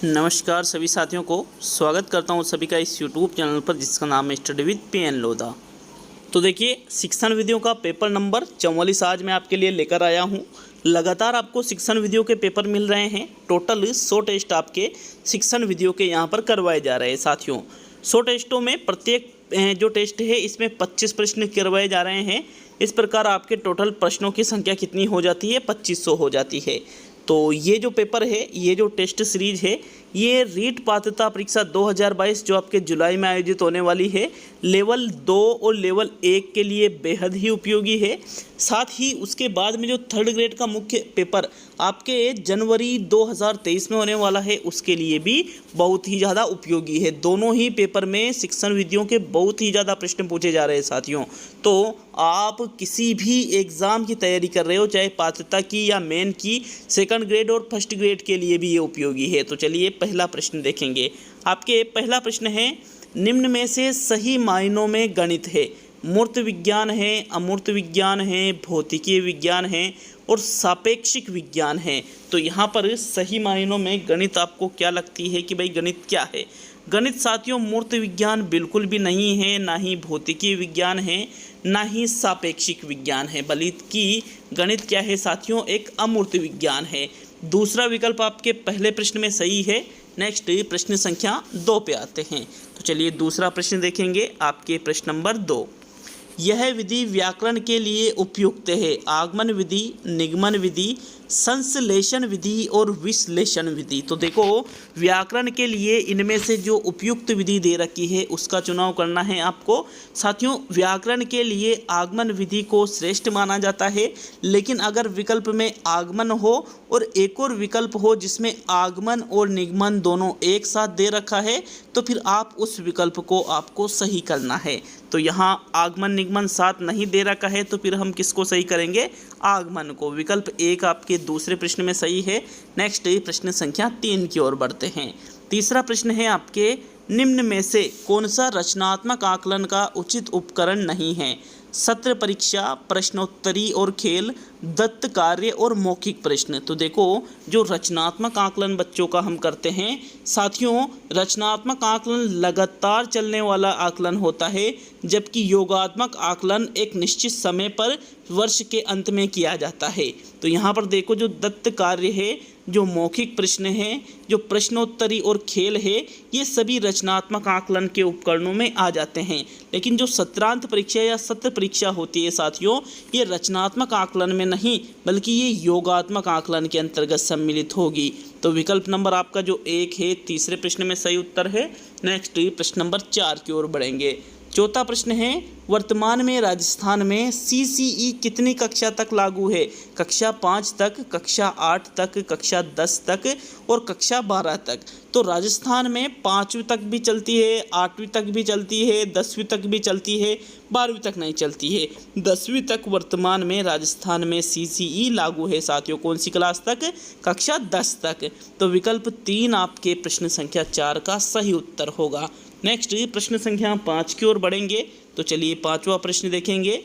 नमस्कार सभी साथियों को स्वागत करता हूं सभी का इस YouTube चैनल पर जिसका नाम है स्टडी विद PN लोधा। तो देखिए, शिक्षण विधियों का पेपर नंबर 44 आज मैं आपके लिए लेकर आया हूं। लगातार आपको शिक्षण विधियों के पेपर मिल रहे हैं। टोटल 100 टेस्ट आपके शिक्षण विधियों के यहां पर करवाए जा रहे हैं साथियों। 100 टेस्टों में प्रत्येक जो टेस्ट है इसमें 25 प्रश्न करवाए जा रहे हैं। इस प्रकार आपके टोटल प्रश्नों की संख्या कितनी हो जाती है? 2500 हो जाती है। तो ये जो पेपर है, ये जो टेस्ट सीरीज है, ये रीट पात्रता परीक्षा 2022 जो आपके जुलाई में आयोजित होने वाली है, लेवल 2 और लेवल 1 के लिए बेहद ही उपयोगी है। साथ ही उसके बाद में जो 3rd ग्रेड का मुख्य पेपर आपके जनवरी 2023 में होने वाला है, उसके लिए भी बहुत ही ज़्यादा उपयोगी है। दोनों ही पेपर में शिक्षण विधियों के बहुत ही ज़्यादा प्रश्न पूछे जा रहे हैं साथियों। तो आप किसी भी एग्ज़ाम की तैयारी कर रहे हो, चाहे पात्रता की या मेन की, 2nd ग्रेड और 1st ग्रेड के लिए भी ये उपयोगी है। तो चलिए पहला प्रश्न देखेंगे। आपके पहला प्रश्न है, निम्न में से सही मायनों में गणित है? मूर्त विज्ञान है, अमूर्त विज्ञान है, भौतिकी विज्ञान है और सापेक्षिक विज्ञान है। तो यहाँ पर सही मायनों में गणित आपको क्या लगती है कि भाई गणित क्या है? गणित साथियों मूर्त विज्ञान बिल्कुल भी नहीं है, ना ही भौतिकी विज्ञान है, ना ही सापेक्षिक विज्ञान है, बल्कि गणित क्या है साथियों? एक अमूर्त विज्ञान है। दूसरा विकल्प आपके पहले प्रश्न में सही है। नेक्स्ट प्रश्न संख्या 2 पे आते हैं। तो चलिए दूसरा प्रश्न देखेंगे। आपके प्रश्न नंबर 2, यह विधि व्याकरण के लिए उपयुक्त है? आगमन विधि, निगमन विधि, संश्लेषण विधि और विश्लेषण विधि। तो देखो, व्याकरण के लिए इनमें से जो उपयुक्त विधि दे रखी है उसका चुनाव करना है आपको। साथियों, व्याकरण के लिए आगमन विधि को श्रेष्ठ माना जाता है, लेकिन अगर विकल्प में आगमन हो और एक और विकल्प हो जिसमें आगमन और निगमन दोनों एक साथ दे रखा है, तो फिर आप उस विकल्प को आपको सही करना है। तो यहाँ आगमन निगमन साथ नहीं दे रखा है, तो फिर हम किसको सही करेंगे? आगमन को। विकल्प 1 आपके दूसरे प्रश्न में सही है। नेक्स्ट प्रश्न संख्या 3 की ओर बढ़ते हैं। तीसरा प्रश्न है आपके, निम्न में से कौन सा रचनात्मक आकलन का उचित उपकरण नहीं है? सत्र परीक्षा, प्रश्नोत्तरी और खेल, दत्त कार्य और मौखिक प्रश्न। तो देखो, जो रचनात्मक आकलन बच्चों का हम करते हैं साथियों, रचनात्मक आकलन लगातार चलने वाला आकलन होता है, जबकि योगात्मक आकलन एक निश्चित समय पर वर्ष के अंत में किया जाता है। तो यहाँ पर देखो, जो दत्त कार्य है, जो मौखिक प्रश्न है, जो प्रश्नोत्तरी और खेल है, ये सभी रचनात्मक आकलन के उपकरणों में आ जाते हैं। लेकिन जो सत्रांत परीक्षा या सत्र परीक्षा होती है साथियों, ये रचनात्मक आकलन में नहीं बल्कि ये योगात्मक आकलन के अंतर्गत सम्मिलित होगी। तो विकल्प नंबर आपका जो 1 है तीसरे प्रश्न में सही उत्तर है। नेक्स्ट प्रश्न नंबर 4 की ओर बढ़ेंगे। चौथा प्रश्न है, वर्तमान में राजस्थान में CCE कितनी कक्षा तक लागू है? कक्षा 5 तक, कक्षा 8 तक, कक्षा 10 तक और कक्षा 12 तक। तो राजस्थान में 5वीं तक भी चलती है, 8वीं तक भी चलती है, 10वीं तक भी चलती है, 12वीं तक नहीं चलती है। 10वीं तक वर्तमान में राजस्थान में CCE लागू है साथियों। कौन सी क्लास तक? कक्षा 10 तक। तो विकल्प 3 आपके प्रश्न संख्या 4 का सही उत्तर होगा। नेक्स्ट प्रश्न संख्या 5 की ओर बढ़ेंगे। तो चलिए 5वां प्रश्न देखेंगे।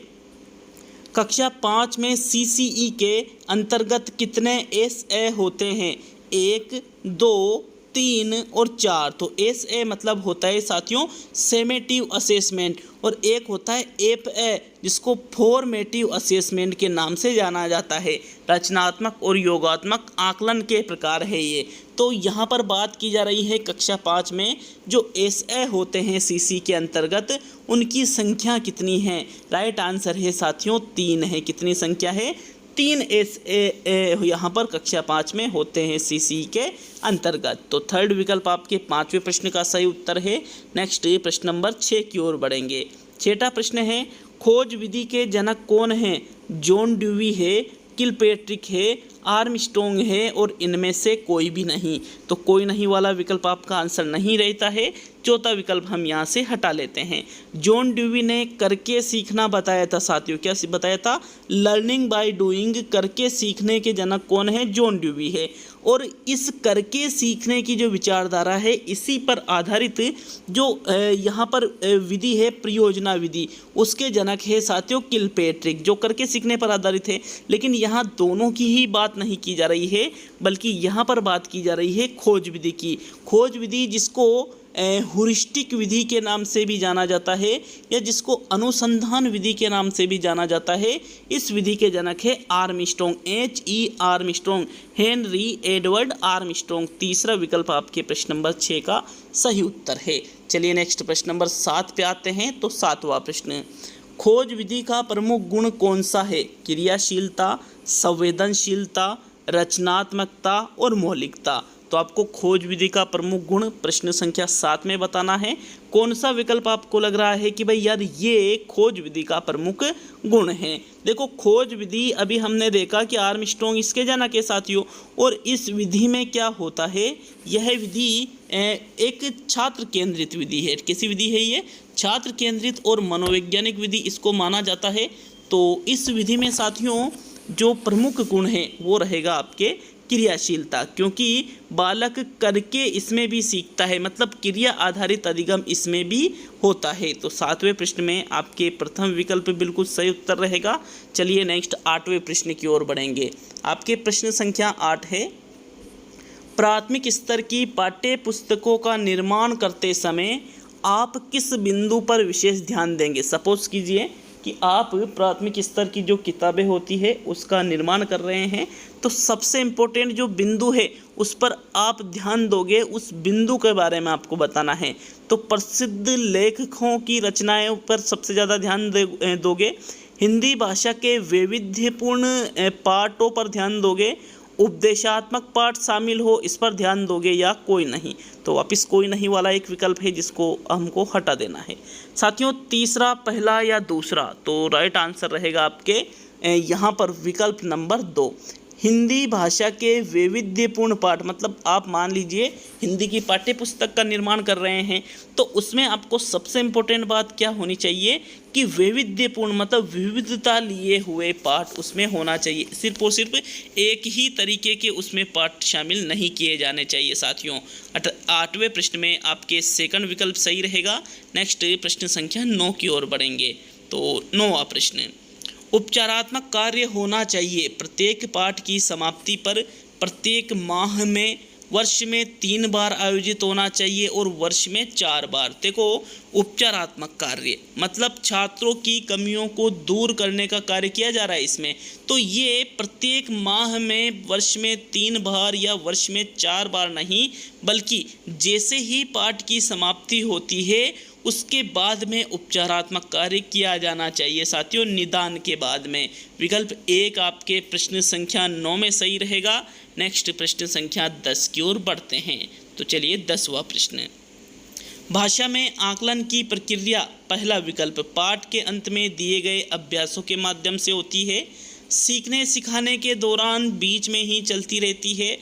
कक्षा 5 में CCE के अंतर्गत कितने SA होते हैं? 1, 2, 3 और 4। तो SA मतलब होता है साथियों सेमेटिव असेसमेंट, और एक होता है FA जिसको फॉर्मेटिव असेसमेंट के नाम से जाना जाता है। रचनात्मक और योगात्मक आकलन के प्रकार है ये। तो यहाँ पर बात की जा रही है कक्षा 5 में जो SA होते हैं CC के अंतर्गत, उनकी संख्या कितनी है? राइट आंसर है साथियों 3 है। कितनी संख्या है? 3 SA यहाँ पर कक्षा 5 में होते हैं CC के अंतर्गत। तो 3rd विकल्प आपके 5वें प्रश्न का सही उत्तर है। नेक्स्ट प्रश्न नंबर 6 की ओर बढ़ेंगे। 6ठा प्रश्न है, खोज विधि के जनक कौन हैं? जॉन ड्यूवी है, किलपेट्रिक है, आर्मस्ट्रॉन्ग है और इनमें से कोई भी नहीं। तो कोई नहीं वाला विकल्प आपका आंसर नहीं रहता है। चौथा विकल्प हम यहाँ से हटा लेते हैं। जॉन ड्यूवी ने करके सीखना बताया था साथियों। क्या बताया था? Learning by doing. करके सीखने के जनक कौन है? जॉन ड्यूवी है। और इस करके सीखने की जो विचारधारा है इसी पर आधारित जो यहाँ पर विधि है प्रयोजना विधि, उसके जनक है साथियों किलपेट्रिक, जो करके सीखने पर आधारित है। लेकिन यहाँ दोनों की ही बात नहीं की जा रही है, बल्कि यहाँ पर बात की जा रही है खोज विधि की। खोज विधि जिसको हुरिस्टिक विधि के नाम से भी जाना जाता है या जिसको अनुसंधान विधि के नाम से भी जाना जाता है, इस विधि के जनक है Armstrong, H.E. Armstrong, Henry Edward Armstrong. तीसरा विकल्प आपके प्रश्न नंबर 6 का सही उत्तर है। चलिए नेक्स्ट प्रश्न नंबर 7 पे आते हैं। तो 7वां प्रश्न, खोज विधि का प्रमुख गुण कौन सा है? क्रियाशीलता, संवेदनशीलता, रचनात्मकता और मौलिकता। तो आपको खोज विधि का प्रमुख गुण प्रश्न संख्या 7 में बताना है। कौन सा विकल्प आपको लग रहा है कि भाई यार ये खोज विधि का प्रमुख गुण है? देखो खोज विधि अभी हमने देखा कि आर्मस्ट्रॉन्ग इसके जनक है साथियों, और इस विधि में क्या होता है, यह विधि एक छात्र केंद्रित विधि है। कैसी विधि है ये? छात्र केंद्रित और मनोवैज्ञानिक विधि इसको माना जाता है। तो इस विधि में साथियों जो प्रमुख गुण है वो रहेगा आपके क्रियाशीलता, क्योंकि बालक करके इसमें भी सीखता है, मतलब क्रिया आधारित अधिगम इसमें भी होता है। तो 7वें प्रश्न में आपके प्रथम विकल्प बिल्कुल सही उत्तर रहेगा। चलिए नेक्स्ट 8वें प्रश्न की ओर बढ़ेंगे। आपके प्रश्न संख्या 8 है, प्राथमिक स्तर की पाठ्य पुस्तकों का निर्माण करते समय आप किस बिंदु पर विशेष ध्यान देंगे? सपोज कीजिए कि आप प्राथमिक स्तर की जो किताबें होती है उसका निर्माण कर रहे हैं, तो सबसे इम्पोर्टेंट जो बिंदु है उस पर आप ध्यान दोगे, उस बिंदु के बारे में आपको बताना है। तो प्रसिद्ध लेखकों की रचनाओं पर सबसे ज़्यादा ध्यान दोगे, हिंदी भाषा के वैविध्यपूर्ण पाठों पर ध्यान दोगे, उपदेशात्मक पाठ शामिल हो इस पर ध्यान दोगे, या कोई नहीं? तो वापस कोई नहीं वाला एक विकल्प है जिसको हमको हटा देना है साथियों। तीसरा, पहला या दूसरा? तो राइट आंसर रहेगा आपके यहाँ पर विकल्प नंबर 2, हिंदी भाषा के वैविध्यपूर्ण पाठ। मतलब आप मान लीजिए हिंदी की पाठ्य पुस्तक का निर्माण कर रहे हैं, तो उसमें आपको सबसे इम्पोर्टेंट बात क्या होनी चाहिए कि वैविध्यपूर्ण, मतलब विविधता लिए हुए पाठ उसमें होना चाहिए। सिर्फ और सिर्फ एक ही तरीके के उसमें पाठ शामिल नहीं किए जाने चाहिए साथियों। 8वें प्रश्न में आपके सेकंड विकल्प सही रहेगा। नेक्स्ट प्रश्न संख्या 9 की ओर बढ़ेंगे। तो 9वां प्रश्न, उपचारात्मक कार्य होना चाहिए प्रत्येक पाठ की समाप्ति पर प्रत्येक माह में वर्ष में 3 बार आयोजित होना चाहिए और वर्ष में 4 बार। देखो उपचारात्मक कार्य मतलब छात्रों की कमियों को दूर करने का कार्य किया जा रहा है इसमें, तो ये प्रत्येक माह में वर्ष में 3 बार या वर्ष में 4 बार नहीं, बल्कि जैसे ही पाठ की समाप्ति होती है उसके बाद में उपचारात्मक कार्य किया जाना चाहिए साथियों, निदान के बाद में। विकल्प 1 आपके प्रश्न संख्या 9 में सही रहेगा। नेक्स्ट प्रश्न संख्या 10 की ओर बढ़ते हैं। तो चलिए 10वां प्रश्न, भाषा में आकलन की प्रक्रिया, पहला विकल्प पाठ के अंत में दिए गए अभ्यासों के माध्यम से होती है, सीखने सिखाने के दौरान बीच में ही चलती रहती है,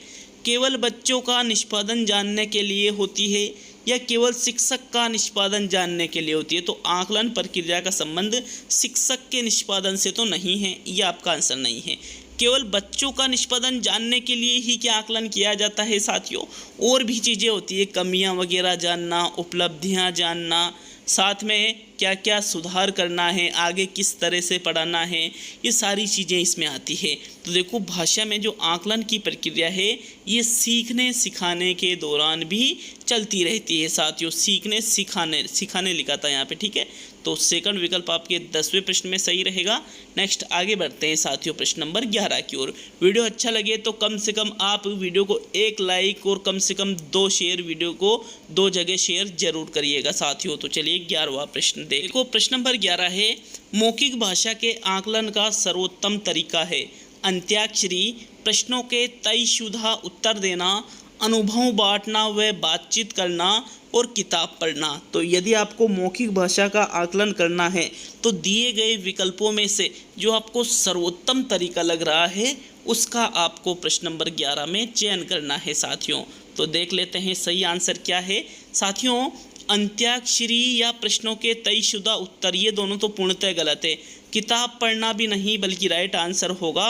केवल बच्चों का निष्पादन जानने के लिए होती है, या केवल शिक्षक का निष्पादन जानने के लिए होती है। तो आकलन प्रक्रिया का संबंध शिक्षक के निष्पादन से तो नहीं है, ये आपका आंसर नहीं है। केवल बच्चों का निष्पादन जानने के लिए ही क्या आकलन किया जाता है साथियों? और भी चीज़ें होती है, कमियां वगैरह जानना, उपलब्धियां जानना, साथ में क्या क्या सुधार करना है, आगे किस तरह से पढ़ाना है, ये सारी चीज़ें इसमें आती है। तो देखो भाषा में जो आकलन की प्रक्रिया है ये सीखने सिखाने के दौरान भी चलती रहती है साथियों। सीखने सिखाने लिखा था यहाँ पे, ठीक है। तो सेकंड विकल्प आपके 10वें प्रश्न में सही रहेगा। नेक्स्ट आगे बढ़ते हैं साथियों प्रश्न नंबर 11 की ओर। वीडियो अच्छा लगे तो कम से कम आप वीडियो को 1 लाइक और कम से कम 2 शेयर, वीडियो को 2 जगह शेयर जरूर करिएगा साथियों। तो चलिए 11वां प्रश्न देखो। प्रश्न नंबर 11 है, मौखिक भाषा के आकलन का सर्वोत्तम तरीका है अंत्याक्षरी, प्रश्नों के तयशुदा उत्तर देना, अनुभव बांटना व बातचीत करना और किताब पढ़ना। तो यदि आपको मौखिक भाषा का आकलन करना है तो दिए गए विकल्पों में से जो आपको सर्वोत्तम तरीका लग रहा है उसका आपको प्रश्न नंबर 11 में चयन करना है साथियों। तो देख लेते हैं सही आंसर क्या है साथियों। अंत्याक्षरी या प्रश्नों के तयशुदा उत्तर, ये दोनों तो पूर्णतः गलत है। किताब पढ़ना भी नहीं, बल्कि राइट आंसर होगा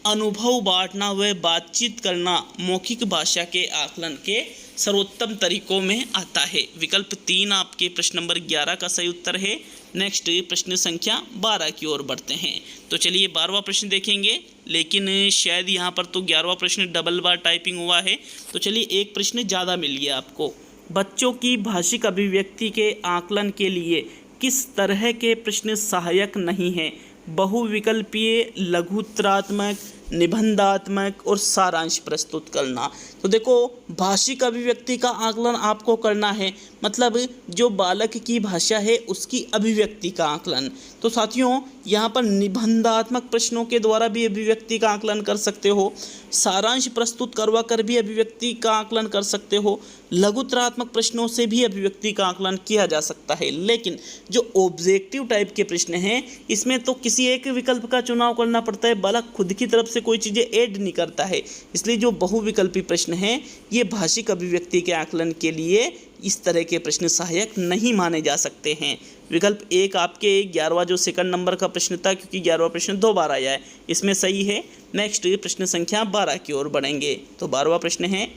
अनुभव बांटना व बातचीत करना मौखिक भाषा के आकलन के सर्वोत्तम तरीकों में आता है। विकल्प 3 आपके प्रश्न नंबर 11 का सही उत्तर है। नेक्स्ट प्रश्न संख्या 12 की ओर बढ़ते हैं। तो चलिए 12वां प्रश्न देखेंगे, लेकिन शायद यहाँ पर तो 11वां प्रश्न डबल बार टाइपिंग हुआ है, तो चलिए एक प्रश्न ज़्यादा मिल गया आपको। बच्चों की भाषिक अभिव्यक्ति के आकलन के लिए किस तरह के प्रश्न सहायक नहीं हैं? बहुविकल्पीय, लघुत्तरात्मक, निबंधात्मक और सारांश प्रस्तुत करना। तो देखो भाषिक अभिव्यक्ति का आकलन आपको करना है, मतलब जो बालक की भाषा है उसकी अभिव्यक्ति का आकलन। तो साथियों यहाँ पर निबंधात्मक प्रश्नों के द्वारा भी अभिव्यक्ति का आकलन कर सकते हो, सारांश प्रस्तुत करवा कर भी अभिव्यक्ति का आकलन कर सकते हो, लघुत्तरात्मक प्रश्नों से भी अभिव्यक्ति का आकलन किया जा सकता है। लेकिन जो ऑब्जेक्टिव टाइप के प्रश्न हैं इसमें तो किसी एक विकल्प का चुनाव करना पड़ता है, बालक खुद की तरफ से कोई चीज़ें ऐड नहीं करता है। इसलिए जो बहुविकल्पी प्रश्न हैं ये भाषिक अभिव्यक्ति के आकलन के लिए इस तरह के प्रश्न सहायक नहीं माने जा सकते हैं। विकल्प 1 आपके 11वां जो सेकंड नंबर का प्रश्न था, क्योंकि 11वां प्रश्न 2 बार आया है, इसमें सही है। नेक्स्ट प्रश्न संख्या 12 की ओर बढ़ेंगे। तो 12वां प्रश्न है,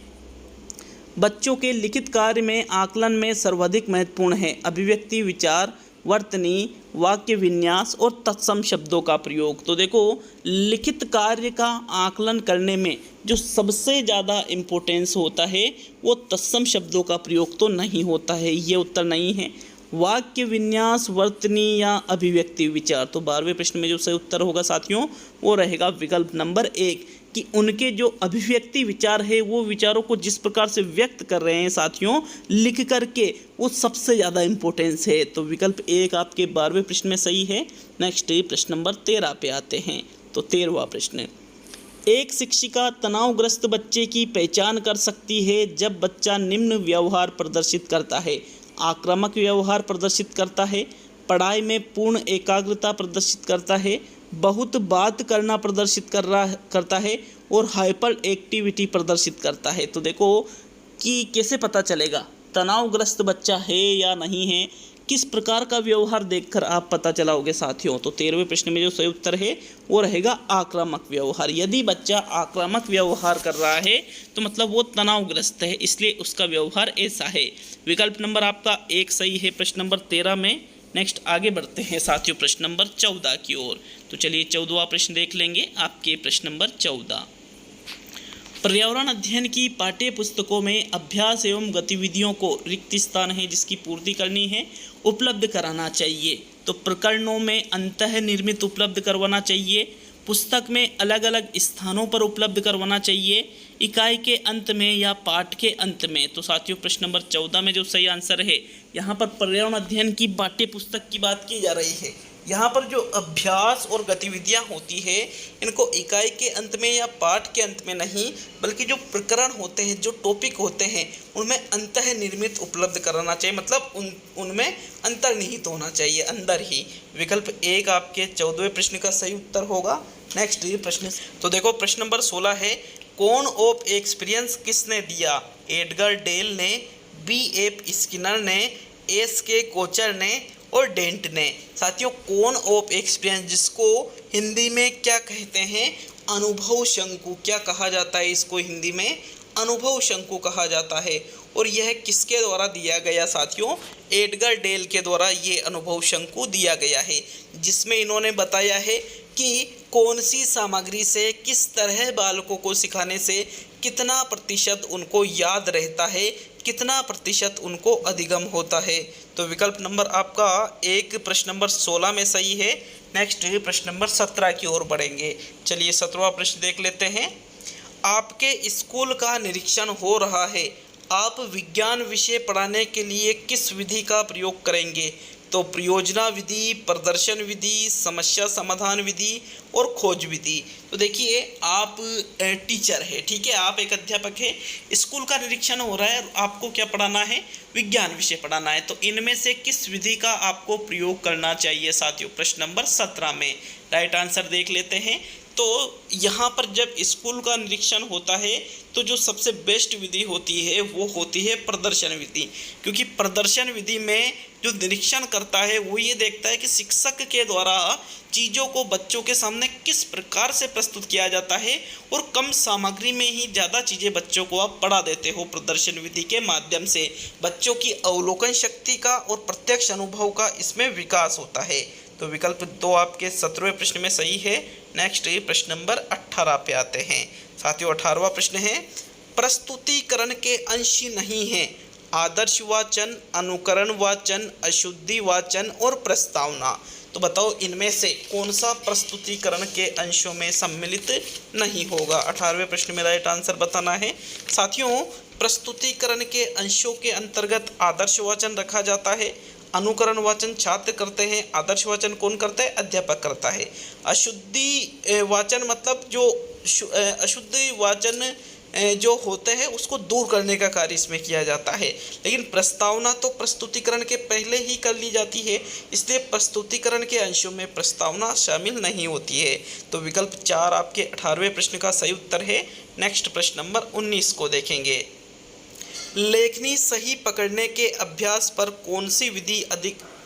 बच्चों के लिखित कार्य में आकलन में सर्वाधिक महत्वपूर्ण है अभिव्यक्ति, विचार, वर्तनी, वाक्य विन्यास और तत्सम शब्दों का प्रयोग। तो देखो लिखित कार्य का आकलन करने में जो सबसे ज़्यादा इम्पोर्टेंस होता है वो तत्सम शब्दों का प्रयोग तो नहीं होता है, ये उत्तर नहीं है। वाक्य विन्यास, वर्तनी या अभिव्यक्ति, विचार। तो 12वें प्रश्न में जो सही उत्तर होगा साथियों वो रहेगा विकल्प नंबर 1 कि उनके जो अभिव्यक्ति विचार है वो विचारों को जिस प्रकार से व्यक्त कर रहे हैं साथियों लिख करके, वो सबसे ज़्यादा इम्पोर्टेंस है। तो विकल्प 1 आपके 12वें प्रश्न में सही है। नेक्स्ट प्रश्न नंबर 13 पे आते हैं। तो 13वां प्रश्न, एक शिक्षिका तनावग्रस्त बच्चे की पहचान कर सकती है जब बच्चा निम्न व्यवहार प्रदर्शित करता है, आक्रामक व्यवहार प्रदर्शित करता है, पढ़ाई में पूर्ण एकाग्रता प्रदर्शित करता है, बहुत बात करना प्रदर्शित करता है और हाइपर एक्टिविटी प्रदर्शित करता है। तो देखो कि कैसे पता चलेगा तनावग्रस्त बच्चा है या नहीं है, किस प्रकार का व्यवहार देखकर आप पता चलाओगे साथियों। तो 13वें प्रश्न में जो सही उत्तर है वो रहेगा आक्रामक व्यवहार। यदि बच्चा आक्रामक व्यवहार कर रहा है तो मतलब वो तनावग्रस्त है, इसलिए उसका व्यवहार ऐसा है। विकल्प नंबर आपका 1 सही है प्रश्न नंबर 13 में। नेक्स्ट आगे बढ़ते हैं साथियों प्रश्न नंबर 14 की ओर। तो चलिए 14वां प्रश्न देख लेंगे आपके प्रश्न नंबर 14। पर्यावरण अध्ययन की पाठ्य पुस्तकों में अभ्यास एवं गतिविधियों को रिक्त स्थान है जिसकी पूर्ति करनी है, उपलब्ध कराना चाहिए। तो प्रकरणों में अंतः निर्मित उपलब्ध करवाना चाहिए, पुस्तक में अलग अलग स्थानों पर उपलब्ध करवाना चाहिए, इकाई के अंत में या पाठ के अंत में। तो साथियों प्रश्न नंबर 14 में जो सही आंसर है यहाँ पर पर्यावरण अध्ययन की पाठ्य पुस्तक की बात की जा रही है। यहाँ पर जो अभ्यास और गतिविधियाँ होती है इनको इकाई के अंत में या पाठ के अंत में नहीं, बल्कि जो प्रकरण होते हैं, जो टॉपिक होते हैं उनमें अंतः निर्मित उपलब्ध कराना चाहिए, मतलब उनमें अंतर्निहित होना चाहिए, अंदर ही। विकल्प 1 आपके 14वें प्रश्न का सही उत्तर होगा। नेक्स्ट प्रश्न, तो देखो प्रश्न नंबर 16 है, कौन ऑफ एक्सपीरियंस किसने दिया? एडगर डेल ने, B.F. स्किनर ने, S.K. कोचर ने और डेंट ने। साथियों कौन ऑफ एक्सपीरियंस, जिसको हिंदी में क्या कहते हैं? अनुभव शंकु। क्या कहा जाता है इसको हिंदी में? अनुभव शंकु कहा जाता है। और यह किसके द्वारा दिया गया साथियों? एडगर डेल के द्वारा ये अनुभव शंकु दिया गया है, जिसमें इन्होंने बताया है कि कौन सी सामग्री से किस तरह बालकों को सिखाने से कितना प्रतिशत उनको याद रहता है, कितना प्रतिशत उनको अधिगम होता है। तो विकल्प नंबर आपका 1 प्रश्न नंबर 16 में सही है। नेक्स्ट प्रश्न नंबर 17 की ओर बढ़ेंगे। चलिए 17वां प्रश्न देख लेते हैं। आपके स्कूल का निरीक्षण हो रहा है, आप विज्ञान विषय पढ़ाने के लिए किस विधि का प्रयोग करेंगे? तो प्रयोजना विधि, प्रदर्शन विधि, समस्या समाधान विधि और खोज विधि। तो देखिए आप टीचर है, ठीक है, आप एक अध्यापक है, स्कूल का निरीक्षण हो रहा है, आपको क्या पढ़ाना है? विज्ञान विषय पढ़ाना है। तो इनमें से किस विधि का आपको प्रयोग करना चाहिए साथियों? प्रश्न नंबर 17 में राइट आंसर देख लेते हैं। तो यहाँ पर जब स्कूल का निरीक्षण होता है तो जो सबसे बेस्ट विधि होती है वो होती है प्रदर्शन विधि, क्योंकि प्रदर्शन विधि में जो निरीक्षण करता है वो ये देखता है कि शिक्षक के द्वारा चीज़ों को बच्चों के सामने किस प्रकार से प्रस्तुत किया जाता है और कम सामग्री में ही ज़्यादा चीज़ें बच्चों को आप पढ़ा देते हो। प्रदर्शन विधि के माध्यम से बच्चों की अवलोकन शक्ति का और प्रत्यक्ष अनुभव का इसमें विकास होता है। तो विकल्प 2 आपके 17वें प्रश्न में सही है। नेक्स्ट प्रश्न नंबर 18 पे आते हैं। साथियों 18वां प्रश्न है, प्रस्तुतिकरण के अंश नहीं हैं आदर्श वाचन, अनुकरण वाचन, अशुद्धि वाचन और प्रस्तावना। तो बताओ इनमें से कौन सा प्रस्तुतिकरण के अंशों में सम्मिलित नहीं होगा। 18वें प्रश्न में राइट आंसर बताना है। साथियों प्रस्तुतिकरण के अंशों के अंतर्गत आदर्श वाचन रखा जाता है, अनुकरण वाचन छात्र करते हैं, आदर्श वाचन कौन करता है, अध्यापक करता है। अशुद्धि वाचन मतलब जो अशुद्ध वाचन जो होते हैं उसको दूर करने का कार्य इसमें किया जाता है। लेकिन प्रस्तावना तो प्रस्तुतिकरण के पहले ही कर ली जाती है, इसलिए प्रस्तुतिकरण के अंशों में प्रस्तावना शामिल नहीं होती है। तो विकल्प 4 आपके 18वें प्रश्न का सही उत्तर है। नेक्स्ट प्रश्न नंबर 19 को देखेंगे। लेखनी सही पकड़ने के अभ्यास पर कौन सी विधि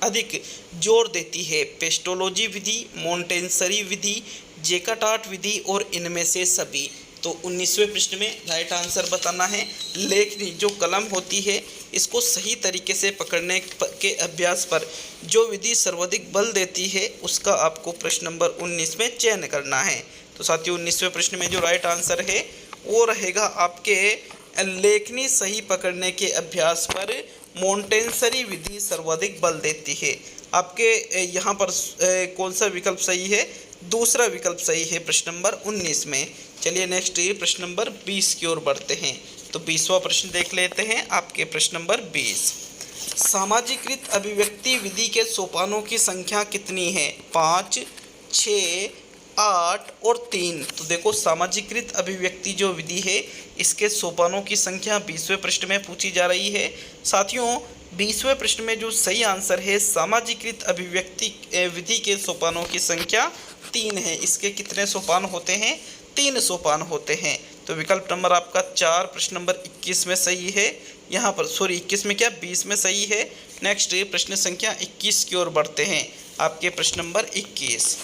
अधिक जोर देती है, पेस्टोलॉजी विधि, मोंटेसरी विधि, जेकार्ट विधि और इनमें से सभी। तो 19वें प्रश्न में राइट आंसर बताना है। लेखनी जो कलम होती है इसको सही तरीके से पकड़ने के अभ्यास पर जो विधि सर्वाधिक बल देती है उसका आपको प्रश्न नंबर 19 में चयन करना है। तो साथियों 19वें प्रश्न में जो राइट आंसर है वो रहेगा आपके लेखनी सही पकड़ने के अभ्यास पर मोंटेसरी विधि सर्वाधिक बल देती है। आपके यहाँ पर कौन सा विकल्प सही है, दूसरा विकल्प सही है प्रश्न नंबर 19 में। चलिए नेक्स्ट प्रश्न नंबर 20 की ओर बढ़ते हैं। तो 20वां प्रश्न देख लेते हैं आपके प्रश्न नंबर 20। सामाजिकृत अभिव्यक्ति विधि के सोपानों की संख्या कितनी है, 5, 6, 8 और 3। तो देखो सामाजिकृत अभिव्यक्ति जो विधि है इसके सोपानों की संख्या 20वें प्रश्न में पूछी जा रही है। साथियों 20वें प्रश्न में जो सही आंसर है सामाजिकृत अभिव्यक्ति विधि के सोपानों की संख्या 3 है। इसके कितने सोपान होते हैं, 3 सोपान होते हैं। तो विकल्प नंबर आपका 4 प्रश्न नंबर 21 में सही है। यहाँ पर 21 में क्या 20 में सही है। नेक्स्ट प्रश्न संख्या 21 की ओर बढ़ते हैं। आपके प्रश्न नंबर 21,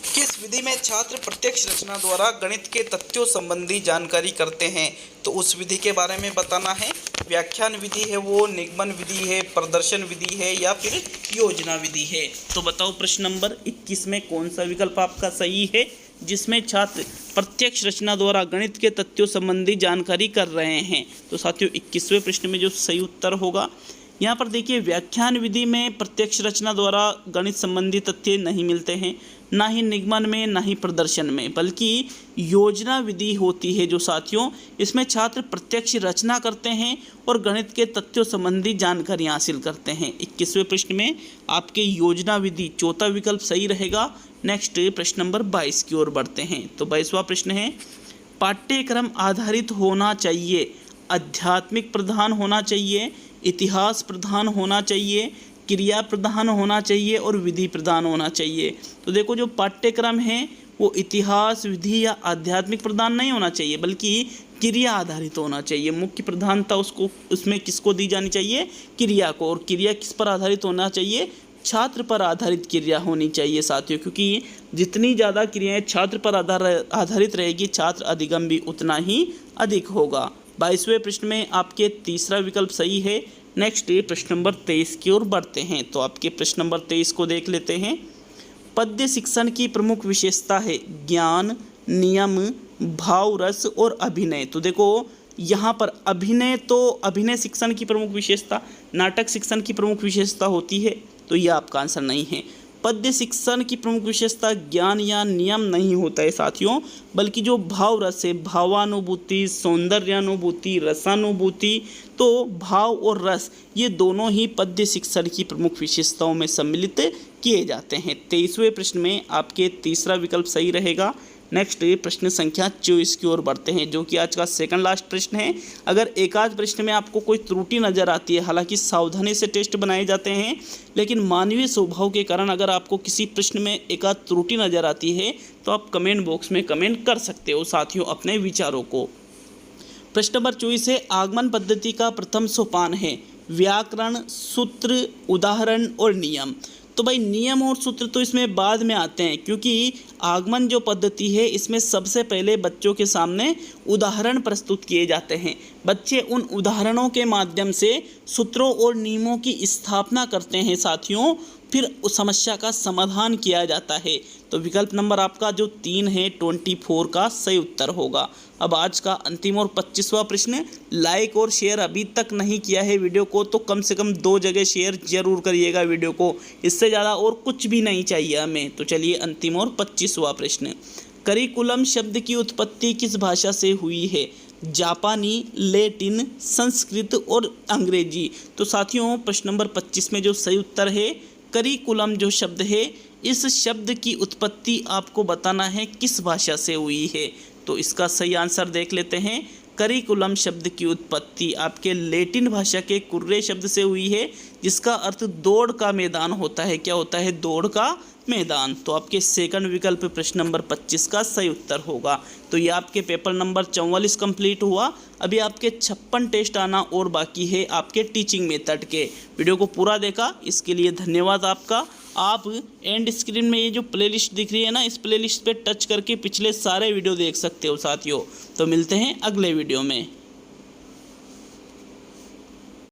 किस विधि में छात्र प्रत्यक्ष रचना द्वारा गणित के तथ्यों संबंधी जानकारी करते हैं, तो उस विधि के बारे में बताना है। व्याख्यान विधि है वो, निगमन विधि है, प्रदर्शन विधि है या फिर योजना विधि है। तो बताओ प्रश्न नंबर 21 में कौन सा विकल्प आपका सही है जिसमें छात्र प्रत्यक्ष रचना द्वारा गणित के तथ्यों संबंधी जानकारी कर रहे हैं। तो साथियों 21वें प्रश्न में जो सही उत्तर होगा यहाँ पर देखिए, व्याख्यान विधि में प्रत्यक्ष रचना द्वारा गणित संबंधी तथ्य नहीं मिलते हैं, ना ही निगमन में ना ही प्रदर्शन में, बल्कि योजना विधि होती है जो साथियों इसमें छात्र प्रत्यक्ष रचना करते हैं और गणित के तथ्यों संबंधी जानकारी हासिल करते हैं। 21वें प्रश्न में आपके योजना विधि चौथा विकल्प सही रहेगा। नेक्स्ट प्रश्न नंबर 22 की ओर बढ़ते हैं। तो 22वां प्रश्न है, पाठ्यक्रम आधारित होना चाहिए, आध्यात्मिक प्रधान होना चाहिए, इतिहास प्रधान होना चाहिए, क्रिया प्रधान होना चाहिए और विधि प्रधान होना चाहिए। तो देखो जो पाठ्यक्रम है वो इतिहास, विधि या आध्यात्मिक प्रधान नहीं होना चाहिए बल्कि क्रिया आधारित होना चाहिए। मुख्य प्रधानता उसमें किसको दी जानी चाहिए, क्रिया को। और क्रिया किस पर आधारित होना चाहिए, छात्र पर आधारित क्रिया होनी चाहिए साथियों, क्योंकि जितनी ज़्यादा क्रियाएं छात्र पर आधारित रहेगी छात्र अधिगम भी उतना ही अधिक होगा। 22वें प्रश्न में आपके तीसरा विकल्प सही है। नेक्स्ट प्रश्न नंबर 23 की ओर बढ़ते हैं। तो आपके प्रश्न नंबर 23 को देख लेते हैं। पद्य शिक्षण की प्रमुख विशेषता है ज्ञान, नियम, भाव, रस और अभिनय। तो देखो यहाँ पर अभिनय शिक्षण की प्रमुख विशेषता, नाटक शिक्षण की प्रमुख विशेषता होती है, तो यह आपका आंसर नहीं है। पद्य शिक्षण की प्रमुख विशेषता ज्ञान या नियम नहीं होता है साथियों, बल्कि जो भाव रस है, भावानुभूति, सौंदर्यानुभूति, रसानुभूति, तो भाव और रस ये दोनों ही पद्य शिक्षण की प्रमुख विशेषताओं में सम्मिलित किए जाते हैं। 23वें प्रश्न में आपके तीसरा विकल्प सही रहेगा। नेक्स्ट प्रश्न संख्या 24 की ओर बढ़ते हैं, जो कि आज का सेकंड लास्ट प्रश्न है। अगर एक आध प्रश्न में आपको कोई त्रुटि नज़र आती है, हालांकि सावधानी से टेस्ट बनाए जाते हैं, लेकिन मानवीय स्वभाव के कारण अगर आपको किसी प्रश्न में एक आध त्रुटि नज़र आती है तो आप कमेंट बॉक्स में कमेंट कर सकते हो साथियों अपने विचारों को। प्रश्न नंबर 24 है, आगमन पद्धति का प्रथम सोपान है व्याकरण, सूत्र, उदाहरण और नियम। तो भाई नियम और सूत्र तो इसमें बाद में आते हैं, क्योंकि आगमन जो पद्धति है इसमें सबसे पहले बच्चों के सामने उदाहरण प्रस्तुत किए जाते हैं। बच्चे उन उदाहरणों के माध्यम से सूत्रों और नियमों की स्थापना करते हैं साथियों, फिर उस समस्या का समाधान किया जाता है। तो विकल्प नंबर आपका जो 3 है 24 का सही उत्तर होगा। अब आज का अंतिम और 25वां प्रश्न, लाइक और शेयर अभी तक नहीं किया है वीडियो को तो कम से कम 2 जगह शेयर जरूर करिएगा वीडियो को, इससे ज़्यादा और कुछ भी नहीं चाहिए हमें। तो चलिए अंतिम और 25वां प्रश्न, करिकुलम शब्द की उत्पत्ति किस भाषा से हुई है? जापानी, लैटिन, संस्कृत और अंग्रेजी। तो साथियों प्रश्न नंबर 25 में जो सही उत्तर है करिकुलम जो शब्द है, इस शब्द की उत्पत्ति आपको बताना है किस भाषा से हुई है। तो इसका सही आंसर देख लेते हैं। करिकुलम शब्द की उत्पत्ति आपके लैटिन भाषा के कुर्रे शब्द से हुई है, जिसका अर्थ दौड़ का मैदान होता है। क्या होता है? दौड़ का मैदान। तो आपके सेकंड विकल्प प्रश्न नंबर 25 का सही उत्तर होगा। तो ये आपके पेपर नंबर 44 कंप्लीट हुआ। अभी आपके 56 टेस्ट आना और बाकी है आपके टीचिंग मेथड के। वीडियो को पूरा देखा इसके लिए धन्यवाद आपका। आप एंड स्क्रीन में ये जो प्लेलिस्ट दिख रही है ना, इस प्लेलिस्ट पे टच करके पिछले सारे वीडियो देख सकते हो साथियों। तो मिलते हैं अगले वीडियो में।